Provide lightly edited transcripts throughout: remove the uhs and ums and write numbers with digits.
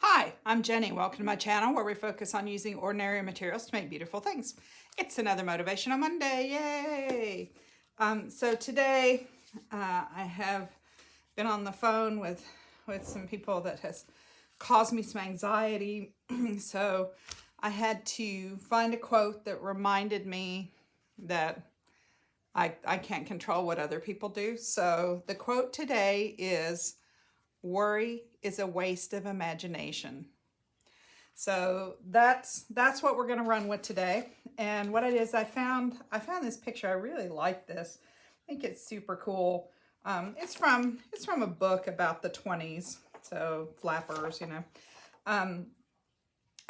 Hi, I'm Jenny. Welcome to my channel where we focus on using ordinary materials to make beautiful things. It's another Motivational Monday. Yay! So today I have been on the phone with some people that has caused me some anxiety. So I had to find a quote that reminded me that I can't control what other people do. So the quote today is, "Worry is a waste of imagination." So that's what we're going to run with today. And what it is, I found this picture. I really like this. I think it's super cool. It's from a book about the 20s. So flappers.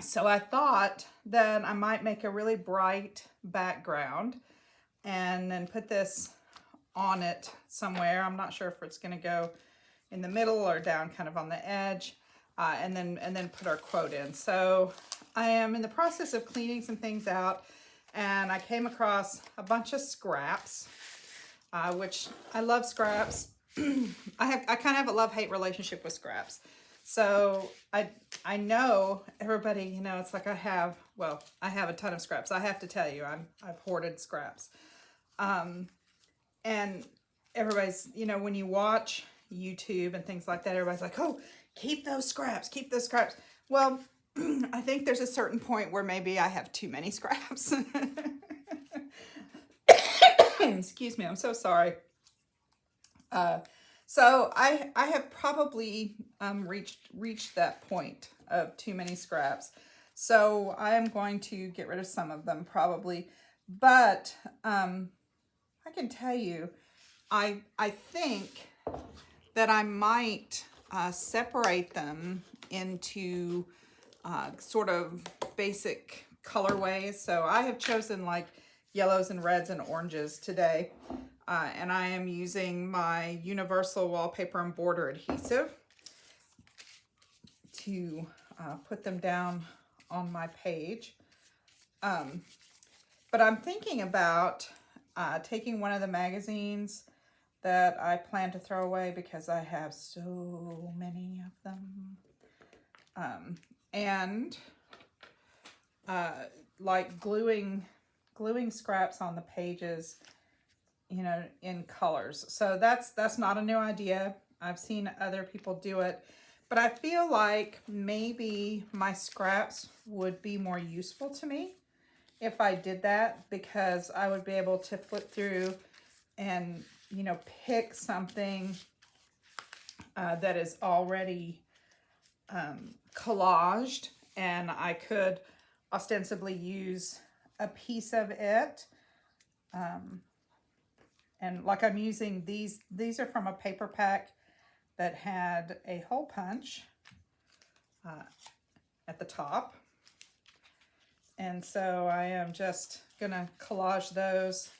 So I thought that I might make a really bright background and then put this on it somewhere. I'm not sure if it's going to go in the middle or down kind of on the edge, and then put our quote in. So I am in the process of cleaning some things out, and I came across a bunch of scraps, which I love scraps. I kind of have a love-hate relationship with scraps. So I know everybody, it's like I have a ton of scraps. I have to tell you, I've hoarded scraps. And everybody's, when you watch YouTube and things like that, everybody's like, oh, keep those scraps, keep those scraps. Well, I think there's a certain point where maybe I have too many scraps. Excuse me, I'm so sorry. So I have probably reached that point of too many scraps. So I am going to get rid of some of them probably. But I can tell you, I think that I might separate them into sort of basic colorways. So I have chosen like yellows and reds and oranges today. And I am using my Universal Wallpaper and Border Adhesive to put them down on my page. But I'm thinking about taking one of the magazines that I plan to throw away because I have so many of them. And like gluing scraps on the pages, in colors. So that's not a new idea. I've seen other people do it, but I feel like maybe my scraps would be more useful to me if I did that, because I would be able to flip through and pick something that is already collaged, and I could ostensibly use a piece of it. And like I'm using these are from a paper pack that had a hole punch at the top. And so I am just gonna collage those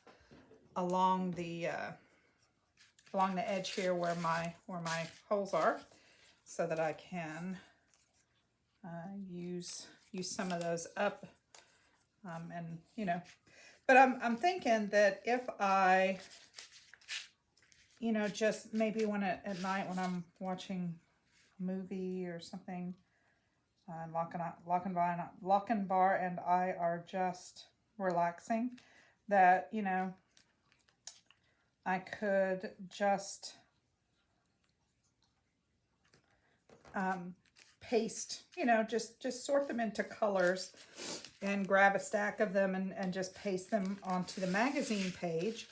along the edge here where my holes are, so that I can use some of those up, and but I'm thinking that if I just maybe at night when I'm watching a movie or something, Lochinvar and I are just relaxing, that I could just paste, just sort them into colors and grab a stack of them and just paste them onto the magazine page,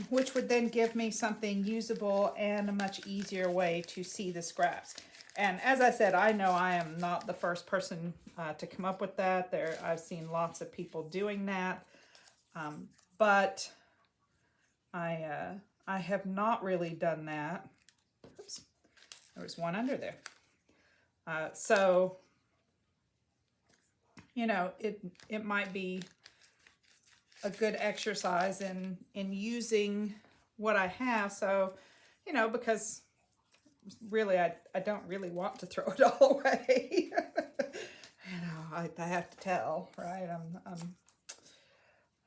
which would then give me something usable and a much easier way to see the scraps. And as I said, I know I am not the first person to come up with that. I've seen lots of people doing that, but I have not really done that. Oops, there was one under there. So it might be a good exercise in using what I have. So because really I don't really want to throw it all away. I have to tell, right?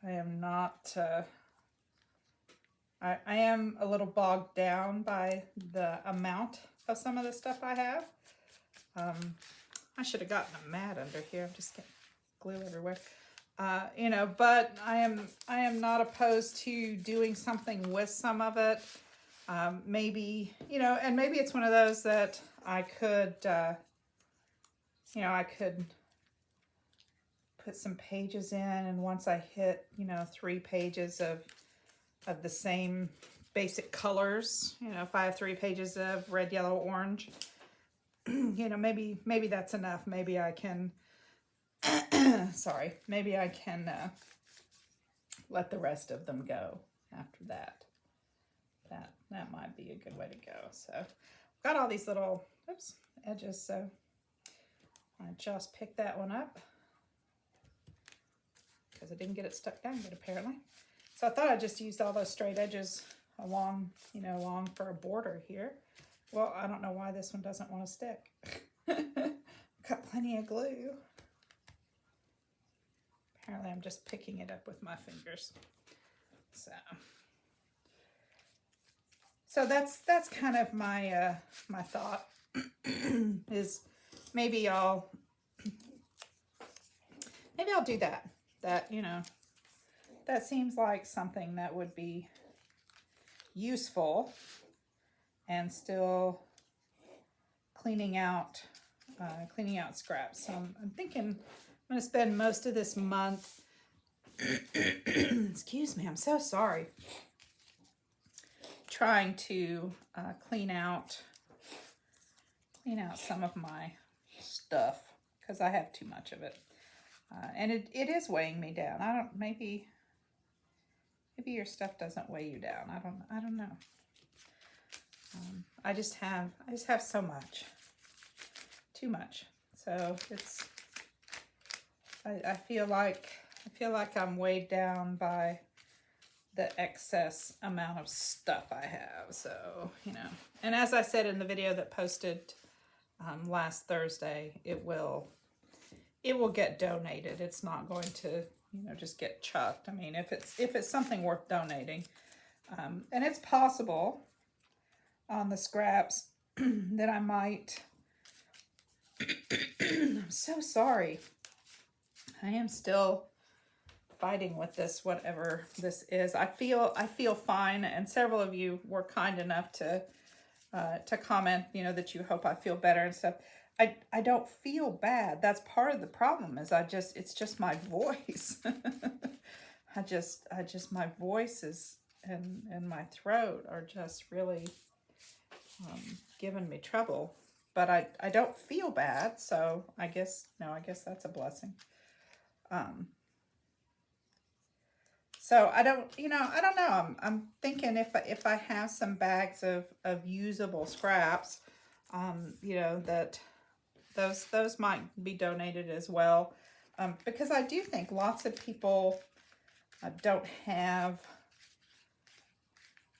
I am not. I am a little bogged down by the amount of some of the stuff I have. I should have gotten a mat under here. I'm just getting glue everywhere. You know, but I am not opposed to doing something with some of it. Maybe, you know, and maybe it's one of those that I could, you know, I could put some pages in, and once I hit, you know, 3 pages of the same basic colors, you know, if I have 3 pages of red, yellow, orange, you know, maybe that's enough. Maybe I can, sorry, maybe I can let the rest of them go after that. That might be a good way to go. So I've got all these little, oops, edges, so I just picked that one up because I didn't get it stuck down good apparently. So I thought I'd just use all those straight edges along, you know, along for a border here. Well, I don't know why this one doesn't want to stick. Got plenty of glue. Apparently I'm just picking it up with my fingers. So that's kind of my my thought is maybe I'll do that. That, you know, that seems like something that would be useful and still cleaning out scraps. So I'm thinking I'm going to spend most of this month excuse me, I'm so sorry, trying to clean out some of my stuff because I have too much of it, and it is weighing me down. I don't, maybe your stuff doesn't weigh you down. I don't know. I just have so much, too much. So it's, I feel like I'm weighed down by the excess amount of stuff I have. So, you know, and as I said in the video that posted last Thursday, it will get donated. It's not going to, you know, just get chucked. I mean, if it's something worth donating, and it's possible on the scraps that I might. I'm so sorry. I am still fighting with this, whatever this is. I feel fine, and several of you were kind enough to comment, you know, that you hope I feel better and stuff. I don't feel bad. That's part of the problem, is it's just my voice. My voice is and my throat are just really giving me trouble. But I don't feel bad, so I guess that's a blessing. So I don't know. I'm thinking if I have some bags of usable scraps, you know, that those might be donated as well, because I do think lots of people don't have,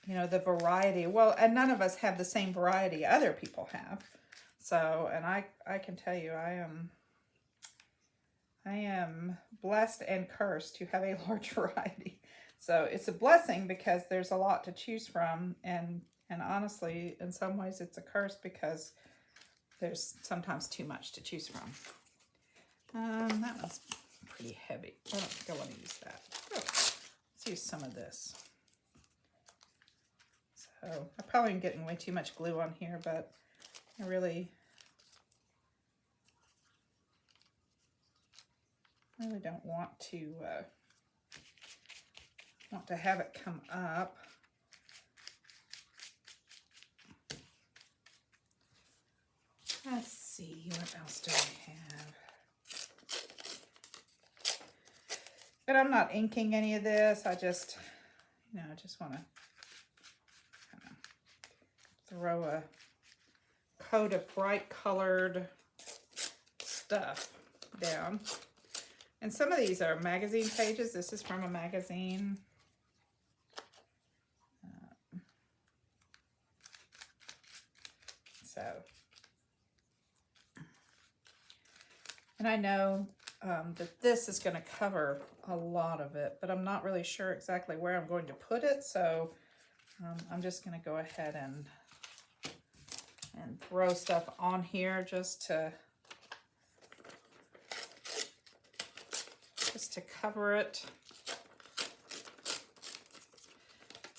you know, the variety. Well, and none of us have the same variety other people have. So, and I can tell you, I am blessed and cursed to have a large variety. So it's a blessing because there's a lot to choose from, and honestly, in some ways it's a curse because there's sometimes too much to choose from. That one's pretty heavy. I don't think I want to use that. Oh, let's use some of this. So I probably am getting way too much glue on here, but I really don't want to have it come up. Let's see, what else do I have? But I'm not inking any of this. I just, you know, I just want to kind of throw a coat of bright colored stuff down. And some of these are magazine pages. This is from a magazine. And I know that this is going to cover a lot of it, but I'm not really sure exactly where I'm going to put it. So I'm just going to go ahead and and throw stuff on here just to cover it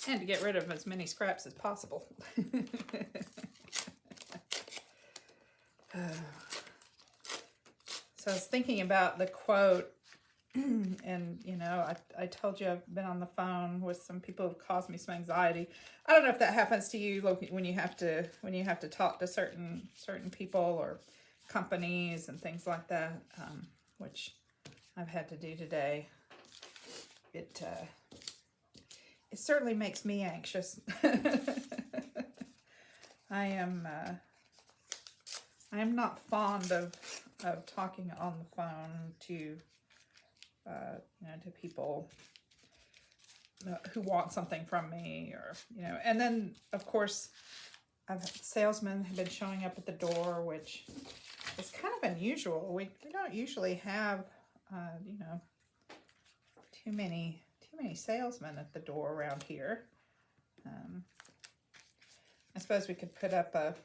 and to get rid of as many scraps as possible. So I was thinking about the quote, and you know, I told you I've been on the phone with some people who've caused me some anxiety. I don't know if that happens to you when you have to talk to certain people or companies and things like that, which I've had to do today. It certainly makes me anxious. I am not fond of talking on the phone to you know, to people who want something from me, or you know. And then of course, salesmen have been showing up at the door, which is kind of unusual. We don't usually have you know, too many salesmen at the door around here. I suppose we could put up a,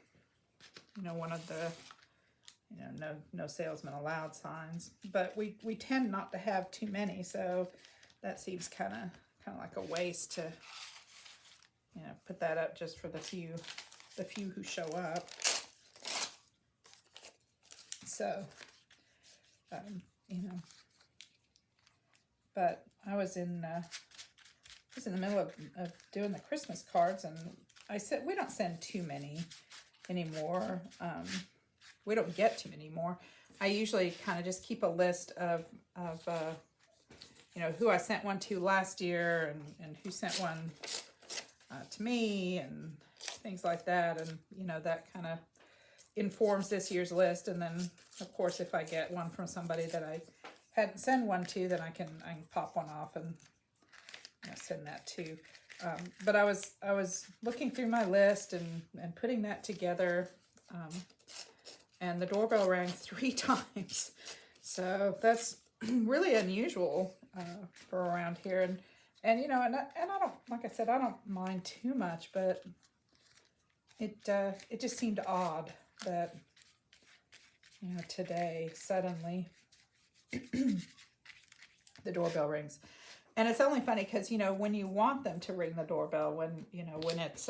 you know, one of the, you know, no salesman allowed signs, but we tend not to have too many, so that seems kind of like a waste to, you know, put that up just for the few who show up. So you know, but I was in the middle of doing the Christmas cards, and I said we don't send too many anymore. We don't get too many more. I usually kind of just keep a list of you know, who I sent one to last year, and who sent one to me, and things like that. And you know, that kind of informs this year's list. And then of course, if I get one from somebody that I hadn't sent one to, then I can pop one off and, you know, send that too. But I was looking through my list and putting that together, and the doorbell rang 3 times. So that's really unusual for around here. And you know, and I don't, like I said, I don't mind too much, but it just seemed odd that, you know, today suddenly the doorbell rings. And it's only funny because, you know, when you want them to ring the doorbell, when, you know, when it's,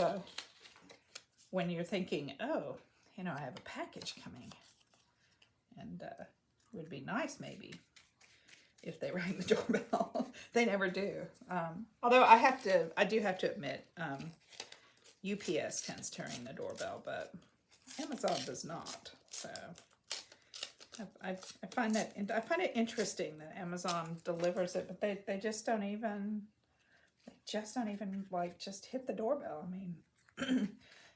when you're thinking, oh, you know, I have a package coming, and it would be nice maybe if they rang the doorbell. They never do. Although I do have to admit, UPS tends to ring the doorbell, but Amazon does not. So I find it interesting that Amazon delivers it, but they just don't even like just hit the doorbell. I mean,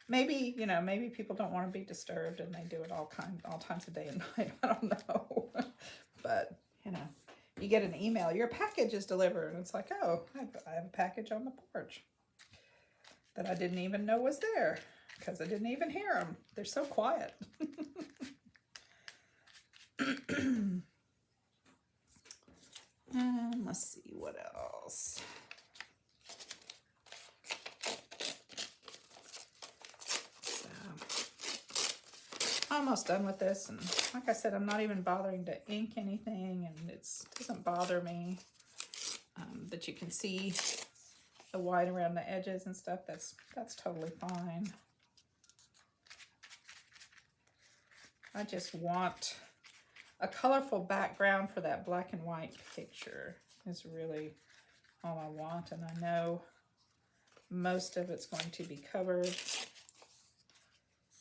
maybe, you know, maybe people don't want to be disturbed and they do it all times of day and night. I don't know. But, you know, you get an email, your package is delivered, and it's like, oh, I have a package on the porch that I didn't even know was there because I didn't even hear them. They're so quiet. Let's see what else. So, almost done with this, and like I said, I'm not even bothering to ink anything, and it doesn't bother me that you can see the white around the edges and stuff. That's totally fine. I just want a colorful background for that black and white picture is really all I want, and I know most of it's going to be covered,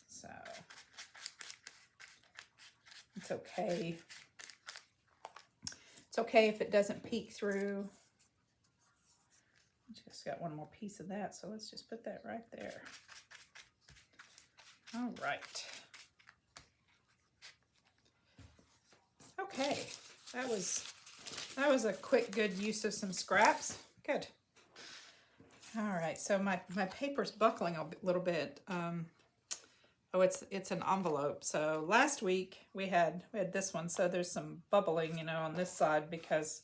so it's okay. It's okay if it doesn't peek through. Just got one more piece of that, so let's just put that right there. All right. Okay, that was a quick, good use of some scraps. Good. All right, so my paper's buckling a little bit. Oh, it's an envelope. So last week we had this one, so there's some bubbling, you know, on this side because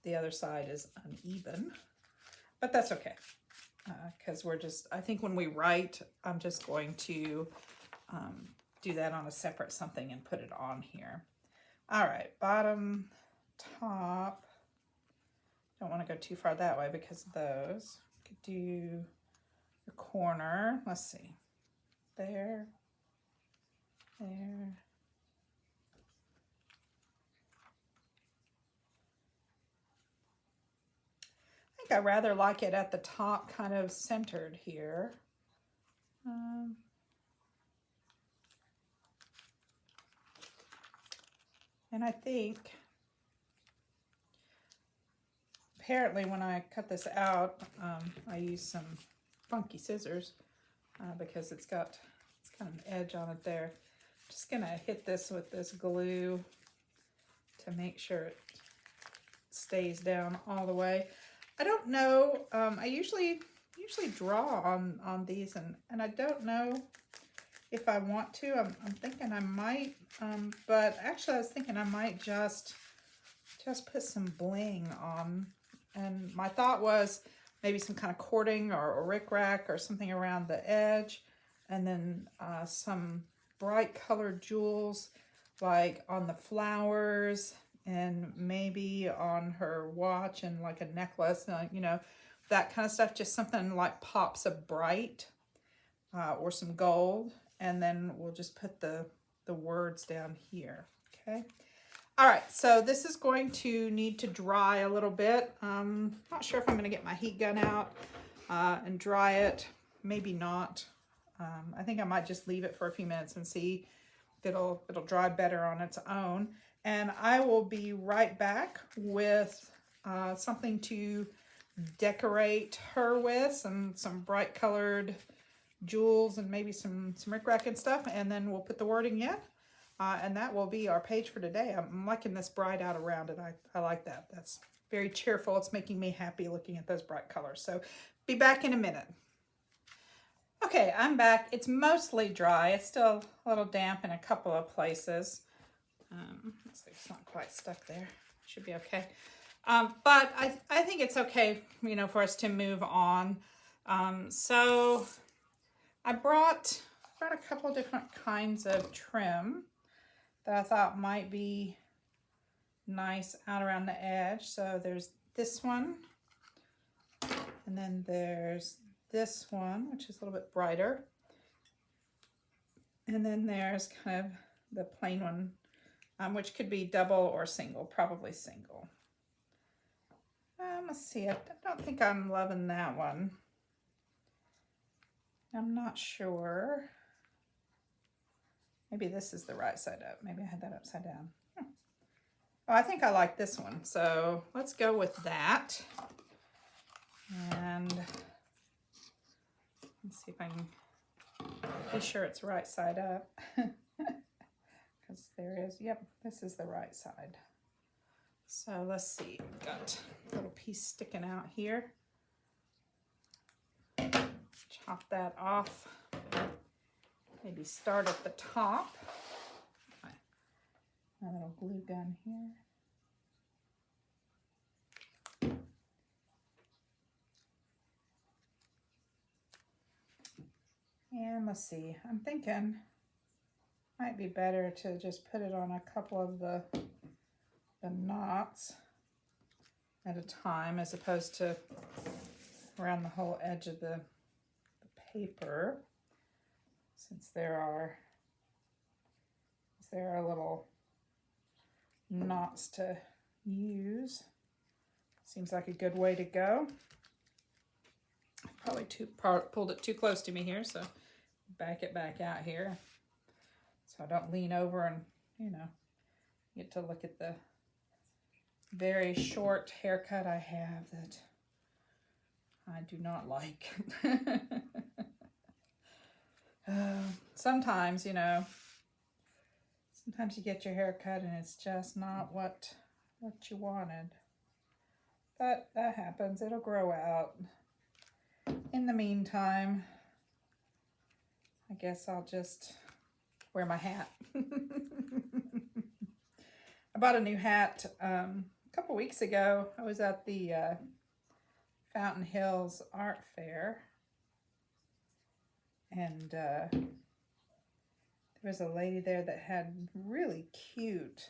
the other side is uneven, but that's okay. because I think when we write, I'm just going to do that on a separate something and put it on here. All right, bottom, top. Don't want to go too far that way because of those. Could do the corner. Let's see. There. There. I think I rather like it at the top, kind of centered here. And I think, apparently when I cut this out, I used some funky scissors because it's kind of an edge on it there. Just gonna hit this with this glue to make sure it stays down all the way. I don't know, I usually draw on these, and I don't know if I want to. I'm thinking I might, but actually I was thinking I might just put some bling on. And my thought was maybe some kind of cording or rickrack or something around the edge, and then some bright colored jewels like on the flowers and maybe on her watch and like a necklace, you know, that kind of stuff. Just something like pops of bright or some gold, and then we'll just put the words down here. Okay. All right, so this is going to need to dry a little bit. Not sure if I'm going to get my heat gun out and dry it. Maybe not. I think I might just leave it for a few minutes and see if it'll dry better on its own. And I will be right back with something to decorate her with, some bright colored jewels and maybe some rickrack and stuff, and then we'll put the wording in. And that will be our page for today. I'm liking this bright out around it. I like that. That's very cheerful. It's making me happy looking at those bright colors. So be back in a minute. Okay, I'm back. It's mostly dry. It's still a little damp in a couple of places. Looks like it's not quite stuck there. Should be okay. But I think it's okay, you know, for us to move on. So I brought a couple different kinds of trim that I thought might be nice out around the edge. So there's this one, and then there's this one, which is a little bit brighter. And then there's kind of the plain one, which could be double or single, probably single. Let's see, I don't think I'm loving that one. I'm not sure. Maybe this is the right side up. Maybe I had that upside down. Oh, I think I like this one. So let's go with that. And let's see if I can be sure it's right side up. Because there is, yep, this is the right side. So let's see, we've got a little piece sticking out here. Chop that off. Maybe start at the top. My little glue gun here. And let's see, I'm thinking might be better to just put it on a couple of the knots at a time as opposed to around the whole edge of the paper, since there are little knots to use. Seems like a good way to go. Probably pulled it too close to me here, so back it back out here so I don't lean over and, you know, get to look at the very short haircut I have that I do not like. Sometimes, you know, sometimes you get your hair cut and it's just not what you wanted. But that happens. It'll grow out. In the meantime, I guess I'll just wear my hat. I bought a new hat a couple weeks ago. I was at the Fountain Hills Art Fair, and there was a lady there that had really cute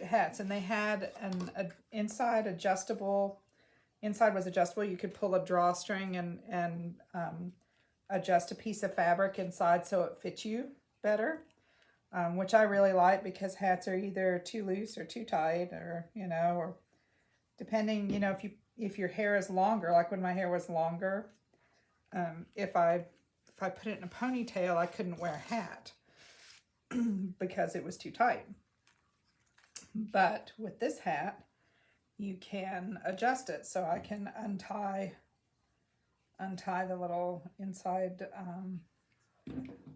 hats, and they had an inside adjustable. Inside was adjustable. You could pull a drawstring and adjust a piece of fabric inside so it fits you better, which I really like because hats are either too loose or too tight, or or depending, if your hair is longer, like when my hair was longer, if I put it in a ponytail, I couldn't wear a hat because it was too tight. But with this hat, you can adjust it, so I can untie the little inside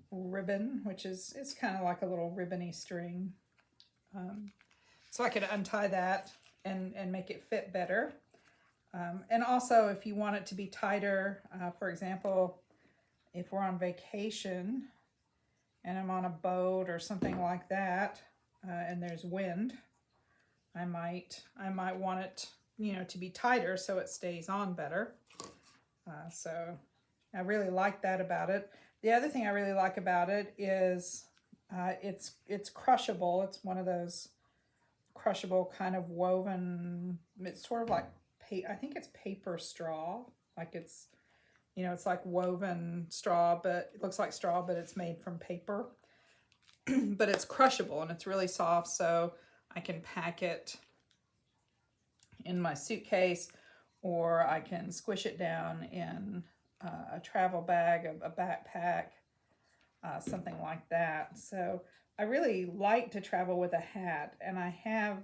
ribbon, which is kind of like a little ribbony string. So I could untie that and make it fit better. And also, if you want it to be tighter, for example, if we're on vacation and I'm on a boat or something like that, and there's wind, I might want it, to be tighter so it stays on better. So I really like that about it. The other thing I really like about it is it's crushable. It's one of those crushable kind of woven. It's sort of like I think it's paper straw. Like it's like woven straw, but it looks like straw, but it's made from paper. But it's crushable and it's really soft, so I can pack it in my suitcase, or I can squish it down in a travel bag, a backpack, something like that. So I really like to travel with a hat, and I have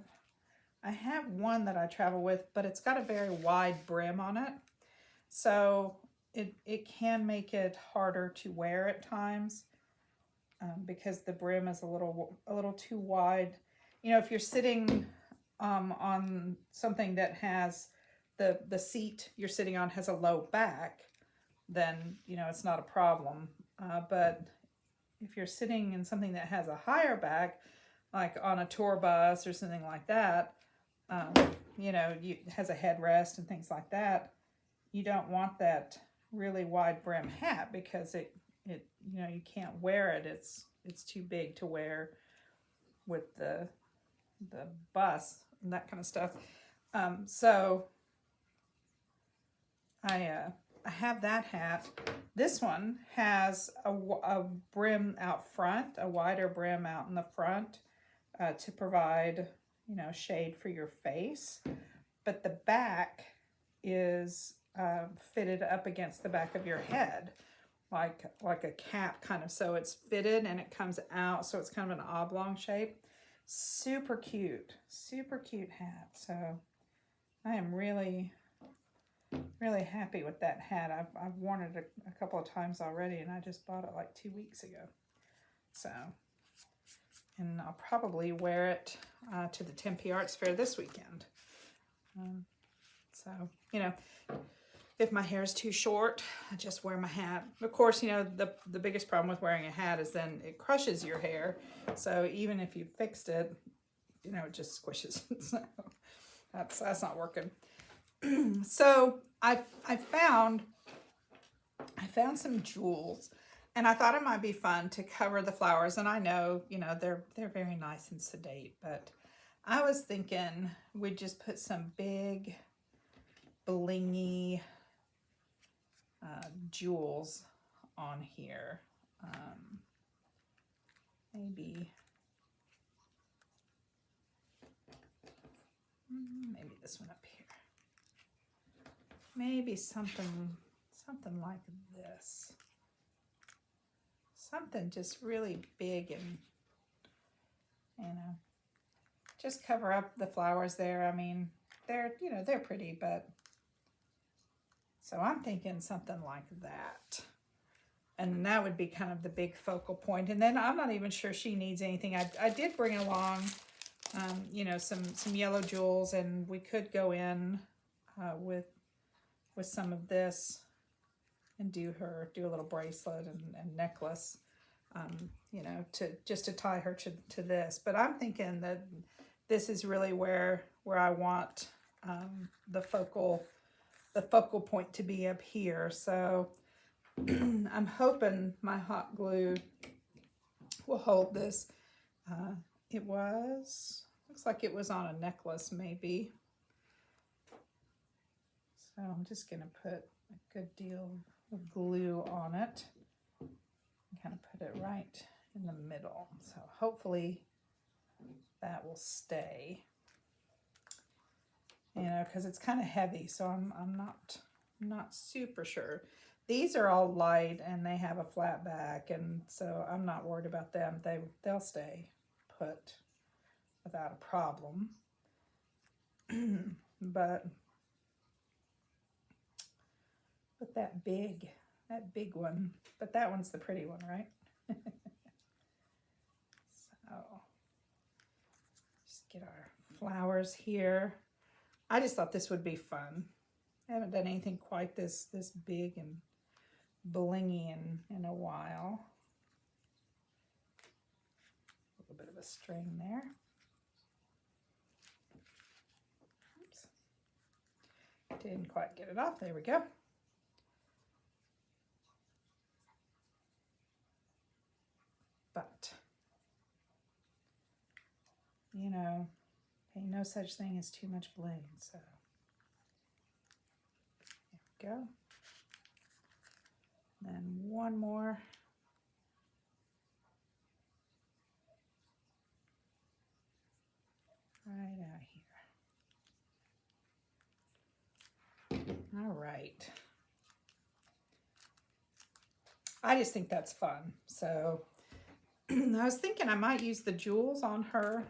one that I travel with, but it's got a very wide brim on it, so it can make it harder to wear at times, because the brim is a little too wide. If you're sitting on something that has the seat you're sitting on has a low back, then it's not a problem. But if you're sitting in something that has a higher back, like on a tour bus or something like that, has a headrest and things like that, you don't want that really wide brim hat because it you can't wear it. It's too big to wear with the bus and that kind of stuff. So I have that hat. This one has a brim out front, a wider brim out in the front, to provide shade for your face, but the back is fitted up against the back of your head, like a cap kind of. So it's fitted and it comes out, so it's kind of an oblong shape. Super cute hat. So I am really happy with that hat. I've worn it a couple of times already, and I just bought it like 2 weeks ago. So, and I'll probably wear it to the Tempe Arts Fair this weekend. So, if my hair is too short, I just wear my hat. Of course, the biggest problem with wearing a hat is then it crushes your hair. So even if you fixed it, it just squishes. So that's not working. So I found some jewels, and I thought it might be fun to cover the flowers. And I know, they're very nice and sedate, but I was thinking we'd just put some big blingy jewels on here. Maybe this one up here. Maybe something like this. Something just really big and, just cover up the flowers there. I mean, they're pretty, but so I'm thinking something like that. And that would be kind of the big focal point. And then I'm not even sure she needs anything. I did bring along, some yellow jewels, and we could go in with some of this and do a little bracelet and necklace, to tie her to this. But I'm thinking that this is really where I want the focal point to be up here. So I'm hoping my hot glue will hold this. Looks like it was on a necklace maybe. So I'm just going to put a good deal of glue on it and kind of put it right in the middle. So hopefully that will stay, you know, because it's kind of heavy. So I'm not super sure. These are all light and they have a flat back, and so I'm not worried about them. They'll stay put without a problem. but that big one, but that one's the pretty one, right? So just get our flowers here. I just thought this would be fun. I haven't done anything quite this big and blingy in a while. A little bit of a string there. Oops. Didn't quite get it off. There we go. But, you know, ain't no such thing as too much bling, so there we go. Then one more. Right out here. All right. I just think that's fun. So I was thinking I might use the jewels on her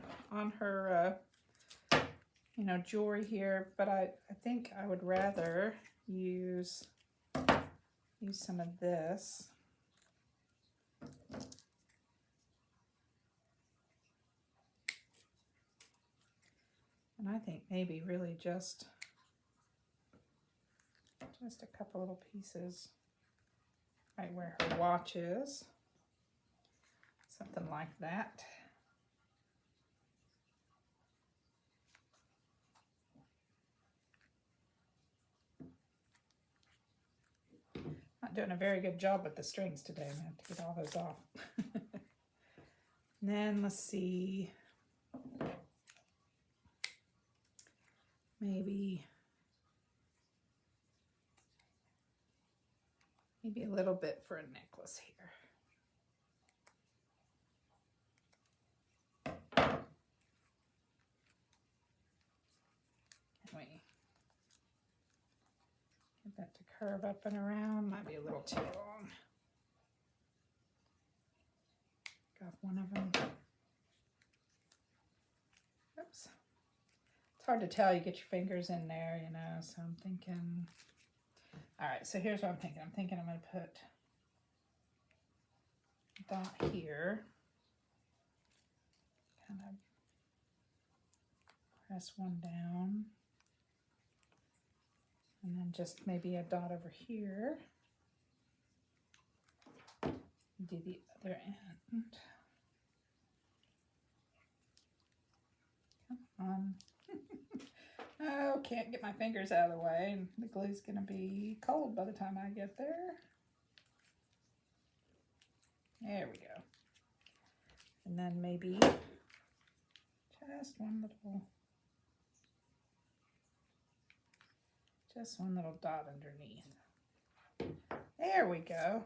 you know, jewelry here, but I think I would rather use some of this. And I think maybe really just a couple little pieces right where her watch is. Something like that. Not doing a very good job with the strings today. I'm going to have to get all those off. And then let's see. Maybe a little bit for a necklace here. Can we get that to curve up and around? Might be a little too long. Got one of them. Oops. It's hard to tell. You get your fingers in there, you know, so I'm thinking. All right, so here's what I'm thinking. I'm thinking I'm going to put a dot here. Kind of press one down. And then just maybe a dot over here. Do the other end. Come on. Oh, can't get my fingers out of the way, and the glue's going to be cold by the time I get there. There we go. And then maybe just one little dot underneath. There we go.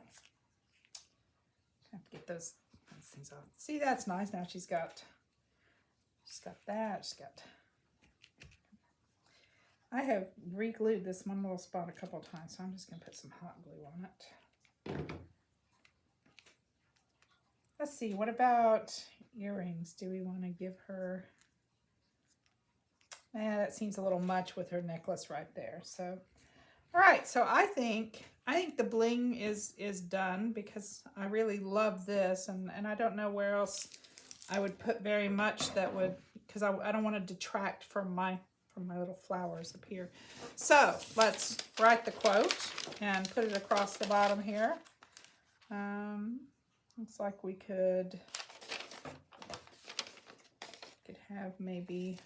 Have to get those things off. See, that's nice. Now she's got that. I have re-glued this one little spot a couple of times, so I'm just going to put some hot glue on it. Let's see, what about earrings? Do we want to give her... that seems a little much with her necklace right there. So, all right, so I think the bling is done because I really love this, and I don't know where else I would put very much that would, because I don't want to detract from my little flowers up here. So let's write the quote and put it across the bottom here. Looks like we could have maybe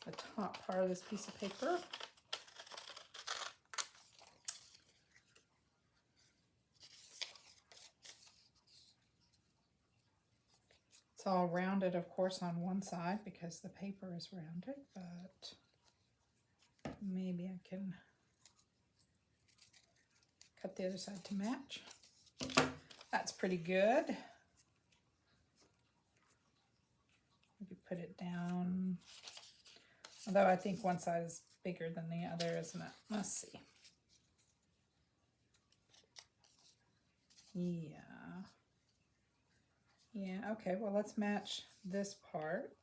the top part of this piece of paper. It's all rounded, of course, on one side because the paper is rounded, but maybe I can cut the other side to match. That's pretty good. Maybe put it down. Although I think one side is bigger than the other, isn't it? Let's see. Yeah. Yeah, okay, well, let's match this part.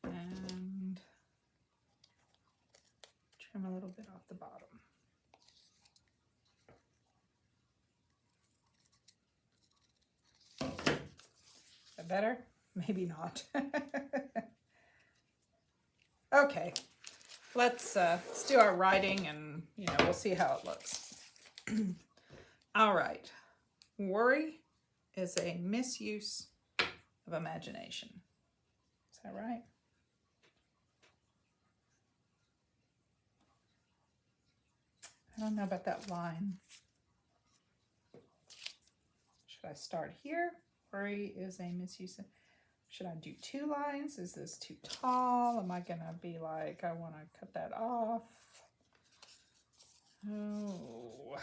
And trim a little bit off the bottom. Is that better? Maybe not. Okay, let's do our writing and, we'll see how it looks. All right. Worry is a misuse of imagination. Is that right? I don't know about that line. Should I start here? Worry is a misuse of... Should I do 2 lines? Is this too tall? Am I going to be like, I want to cut that off? Oh.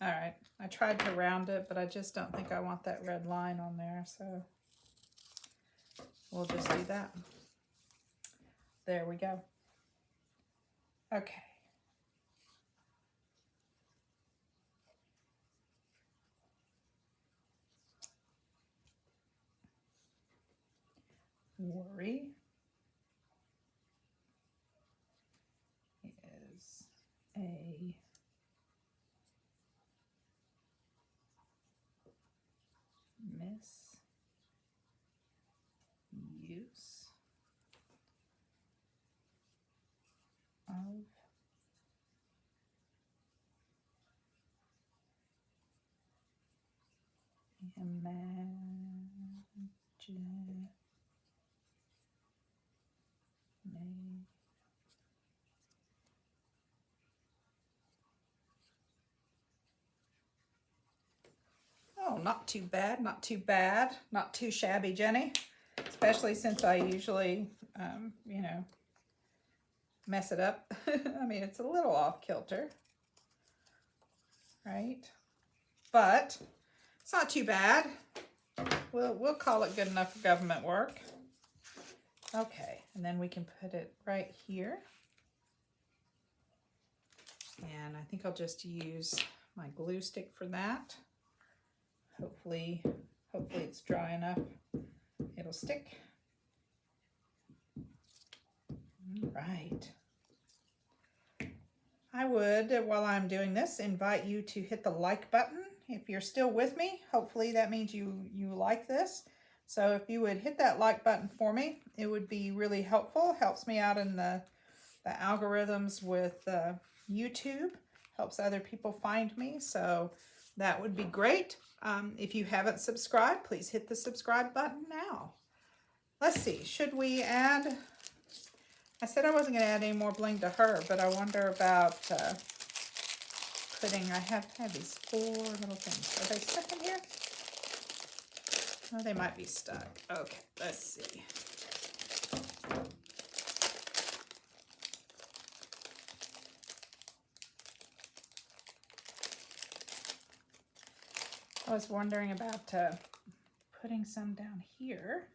All right. I tried to round it, but I just don't think I want that red line on there, so we'll just do that. There we go. Okay. Worry is a misuse of imagination. Oh, not too bad, not too bad, not too shabby, Jenny. Especially since I usually, mess it up. I mean, it's a little off kilter, right? But it's not too bad. We'll call it good enough for government work. Okay, and then we can put it right here. And I think I'll just use my glue stick for that. Hopefully it's dry enough. It'll stick. All right. I would, while I'm doing this, invite you to hit the like button. If you're still with me, hopefully that means you like this. So if you would hit that like button for me, it would be really helpful. Helps me out in the algorithms with YouTube. Helps other people find me. So that would be great. If you haven't subscribed, please hit the subscribe button now. Let's see, should we add... I said I wasn't going to add any more bling to her, but I wonder about putting... I have had these 4 little things. Are they stuck in here? Oh, they might be stuck. Okay, let's see. I was wondering about putting some down here.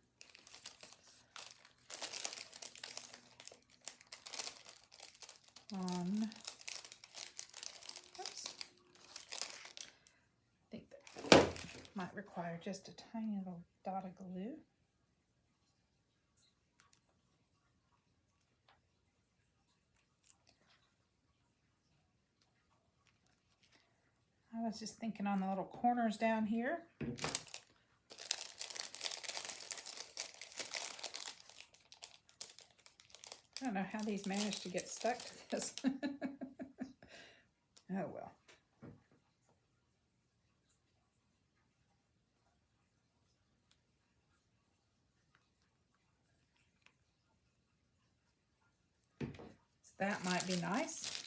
On, oops, I think that might require just a tiny little dot of glue. I was just thinking on the little corners down here. I don't know how these managed to get stuck to this. Oh well. So that might be nice.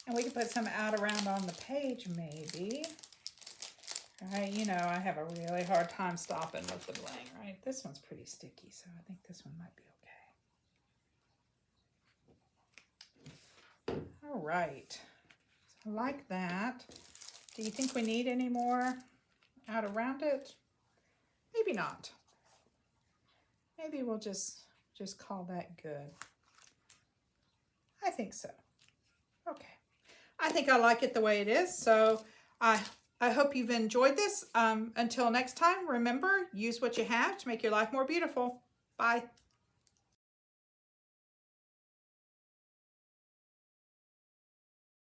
And we can put some out around on the page maybe. You know, I have a really hard time stopping with the bling, right? This one's pretty sticky, so I think this one might be okay. All right, so I like that. Do you think we need any more out around it? Maybe not. Maybe we'll just call that good. I think so. Okay. I think I like it the way it is, so I hope you've enjoyed this. Until next time, remember, use what you have to make your life more beautiful. Bye.